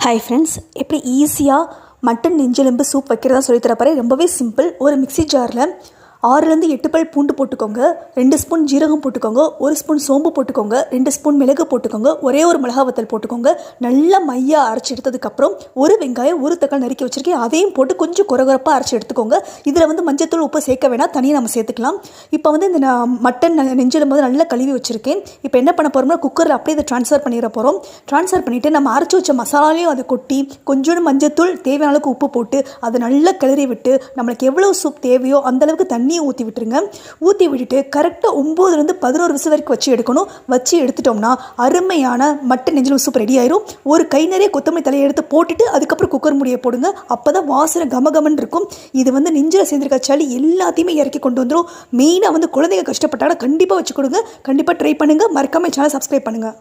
Hi friends, எப்படி ஈஸியாக mutton நெஞ்செலும்பு soup வைக்கிறதா சொல்லித்தரப்பாரு. ரொம்பவே சிம்பிள். ஒரு மிக்ஸி ஜாரில் 6லேருந்து 8 பல் பூண்டு போட்டுக்கோங்க, 2 ஸ்பூன் ஜீரகம் போட்டுக்கோங்க, 1 ஸ்பூன் சோம்பு போட்டுக்கோங்க, 2 ஸ்பூன் மிளகு போட்டுக்கோங்க, ஒரே ஒரு மிளகா வத்தல் போட்டுக்கோங்க. நல்லா மையாக அரைச்சி எடுத்ததுக்கப்புறம் ஒரு வெங்காயம், ஒரு தக்காளி நறுக்கி வச்சுருக்கேன், அதையும் போட்டு கொஞ்சம் குறகுறப்பாக அரைச்சி எடுத்துக்கோங்க. இதில் மஞ்சத்தூள் உப்பு சேர்க்க வேணாம், தனியாக நம்ம சேர்த்துக்கலாம். இப்போ இந்த மட்டன் நெஞ்செலும்பு நல்லா கழுவி வச்சுருக்கேன். இப்போ என்ன பண்ண போகிறோம்னா குக்கரில் அப்படியே இதை ட்ரான்ஸ்ஃபர் பண்ணிட போகிறோம். ட்ரான்ஸ்ஃபர் பண்ணிவிட்டு நம்ம அரைச்சி வச்ச மசாலாலையும் அதை கொட்டி கொஞ்சோண்டு மஞ்சத்தூள், தேவையான அளவுக்கு உப்பு போட்டு அதை நல்லா கிளறி விட்டு நம்மளுக்கு எவ்வளோ சூப் தேவையோ அந்தளவுக்கு தண்ணியை ஊற்றி விட்டுருங்க. ஊற்றி விட்டுட்டு கரெக்டாக 9லேருந்து 11 விசில் வரைக்கும் வச்சு எடுக்கணும். வச்சு எடுத்துட்டோம்னா அருமையான மட்டன் நெஞ்செலும்பு சூப் ரெடி ஆயிரும். ஒரு கை நிறைய கொத்தமல்லி தலையை எடுத்து போட்டுட்டு அதுக்கப்புறம் குக்கர் மூடியை போடுங்க. அப்போ தான் வாசனை கமகமன்னு இருக்கும். இது நெஞ்சில் சேர்ந்துருக்க சளி எல்லாத்தையுமே இறக்கி கொண்டு வந்துடும். மெயினாக குழந்தைங்க கஷ்டப்பட்டாலும் கண்டிப்பாக வச்சு கொடுங்க. கண்டிப்பாக ட்ரை பண்ணுங்கள். மறக்காமல் சேனல் சப்ஸ்கிரைப் பண்ணுங்கள்.